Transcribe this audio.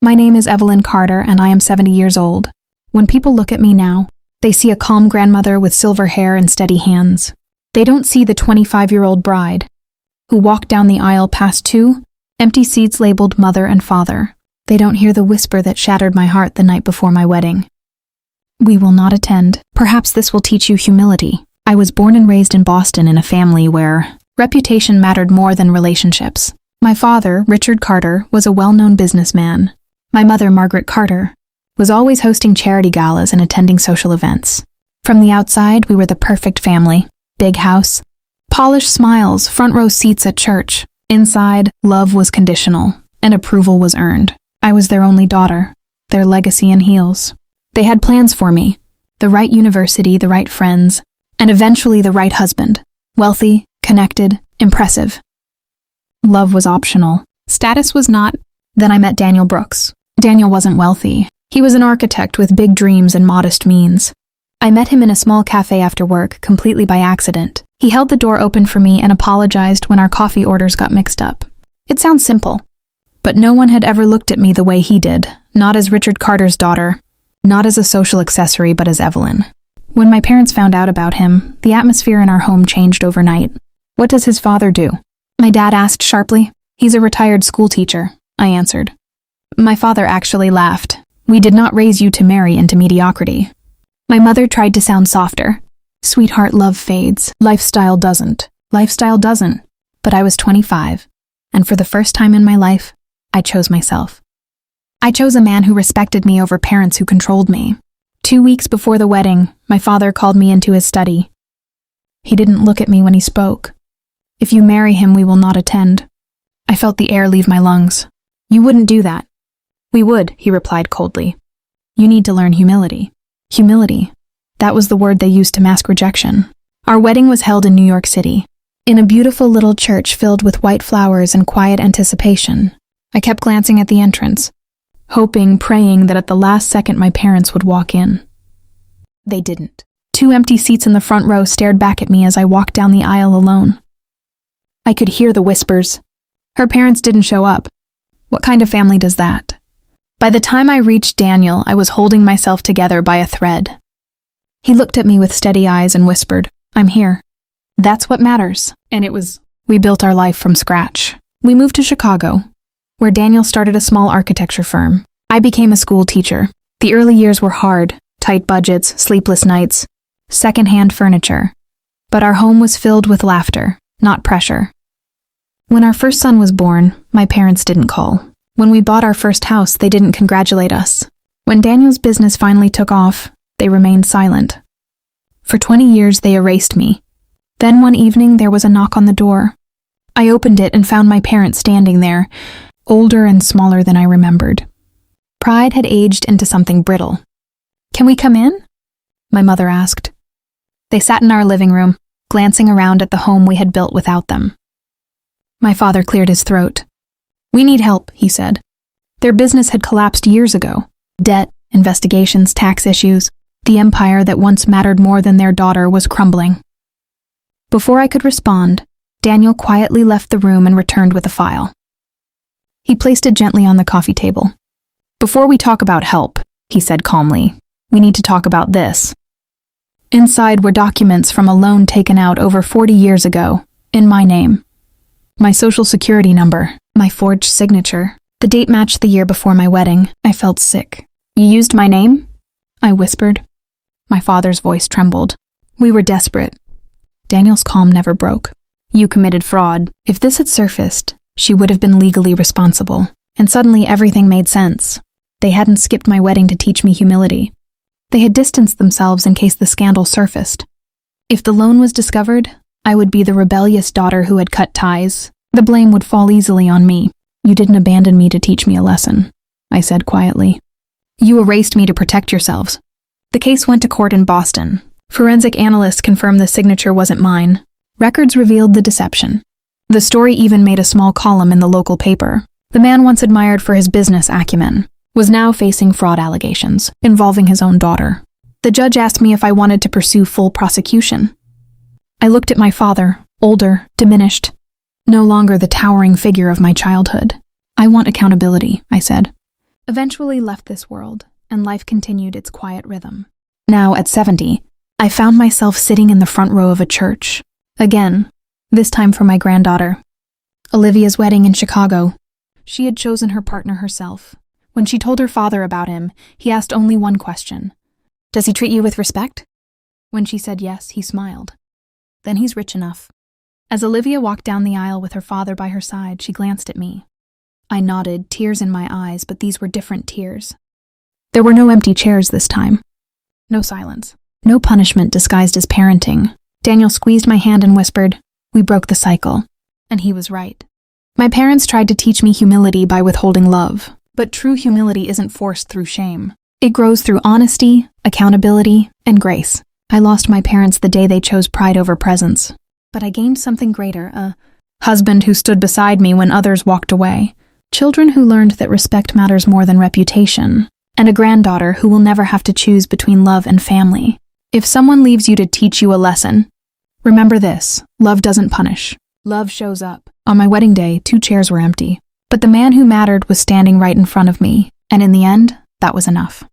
My name is Evelyn Carter, and I am 70 years old. When people look at me now, they see a calm grandmother with silver hair and steady hands. They don't see the 25-year-old bride who walked down the aisle past two empty seats labeled mother and father. They don't hear the whisper that shattered my heart the night before my wedding. We will not attend. Perhaps this will teach you humility. I was born and raised in Boston in a family where reputation mattered more than relationships. My father, Richard Carter, was a well-known businessman. My mother, Margaret Carter, was always hosting charity galas and attending social events. From the outside, we were the perfect family. Big house, polished smiles, front row seats at church. Inside, love was conditional, and approval was earned. I was their only daughter, their legacy in heels. They had plans for me, the right university, the right friends, and eventually the right husband. Wealthy, connected, impressive. Love was optional. Status was not. Then I met Daniel Brooks. Daniel wasn't wealthy. He was an architect with big dreams and modest means. I met him in a small cafe after work, completely by accident. He held the door open for me and apologized when our coffee orders got mixed up. It sounds simple, but no one had ever looked at me the way he did, not as Richard Carter's daughter, not as a social accessory, but as Evelyn. When my parents found out about him, the atmosphere in our home changed overnight. What does his father do? My dad asked sharply. He's a retired school teacher, I answered. My father actually laughed. We did not raise you to marry into mediocrity. My mother tried to sound softer. Sweetheart, love fades. Lifestyle doesn't. Lifestyle doesn't. But I was 25, and for the first time in my life, I chose myself. I chose a man who respected me over parents who controlled me. 2 weeks before the wedding, my father called me into his study. He didn't look at me when he spoke. If you marry him, we will not attend. I felt the air leave my lungs. You wouldn't do that. We would, he replied coldly. You need to learn humility. Humility. That was the word they used to mask rejection. Our wedding was held in New York City, in a beautiful little church filled with white flowers and quiet anticipation. I kept glancing at the entrance, hoping, praying that at the last second my parents would walk in. They didn't. 2 empty seats in the front row stared back at me as I walked down the aisle alone. I could hear the whispers. Her parents didn't show up. What kind of family does that? By the time I reached Daniel, I was holding myself together by a thread. He looked at me with steady eyes and whispered, I'm here. That's what matters. And we built our life from scratch. We moved to Chicago, where Daniel started a small architecture firm. I became a school teacher. The early years were hard, tight budgets, sleepless nights, secondhand furniture. But our home was filled with laughter, not pressure. When our first son was born, my parents didn't call. When we bought our first house, they didn't congratulate us. When Daniel's business finally took off, they remained silent. For 20 years, they erased me. Then one evening, there was a knock on the door. I opened it and found my parents standing there, older and smaller than I remembered. Pride had aged into something brittle. Can we come in? My mother asked. They sat in our living room, glancing around at the home we had built without them. My father cleared his throat. We need help, he said. Their business had collapsed years ago. Debt, investigations, tax issues. The empire that once mattered more than their daughter was crumbling. Before I could respond, Daniel quietly left the room and returned with a file. He placed it gently on the coffee table. Before we talk about help, he said calmly, we need to talk about this. Inside were documents from a loan taken out over 40 years ago, in my name. My social security number, my forged signature. The date matched the year before my wedding. I felt sick. You used my name? I whispered. My father's voice trembled. We were desperate. Daniel's calm never broke. You committed fraud. If this had surfaced, she would have been legally responsible. And suddenly everything made sense. They hadn't skipped my wedding to teach me humility. They had distanced themselves in case the scandal surfaced. If the loan was discovered, I would be the rebellious daughter who had cut ties. The blame would fall easily on me. You didn't abandon me to teach me a lesson, I said quietly. You erased me to protect yourselves. The case went to court in Boston. Forensic analysts confirmed the signature wasn't mine. Records revealed the deception. The story even made a small column in the local paper. The man once admired for his business acumen was now facing fraud allegations involving his own daughter. The judge asked me if I wanted to pursue full prosecution. I looked at my father, older, diminished, no longer the towering figure of my childhood. I want accountability, I said. eventually left this world, and life continued its quiet rhythm. Now, at 70, I found myself sitting in the front row of a church. Again, this time for my granddaughter. Olivia's wedding in Chicago. She had chosen her partner herself. When she told her father about him, he asked only one question. "Does he treat you with respect?" When she said yes, he smiled. "Then he's rich enough." As Olivia walked down the aisle with her father by her side, she glanced at me. I nodded, tears in my eyes, but these were different tears. There were no empty chairs this time. No silence. No punishment disguised as parenting. Daniel squeezed my hand and whispered, "We broke the cycle." And he was right. My parents tried to teach me humility by withholding love, but true humility isn't forced through shame. It grows through honesty, accountability, and grace. I lost my parents the day they chose pride over presence, but I gained something greater, a husband who stood beside me when others walked away, children who learned that respect matters more than reputation, and a granddaughter who will never have to choose between love and family. If someone leaves you to teach you a lesson, remember this: love doesn't punish. Love shows up. On my wedding day, 2 chairs were empty, but the man who mattered was standing right in front of me, and in the end, that was enough.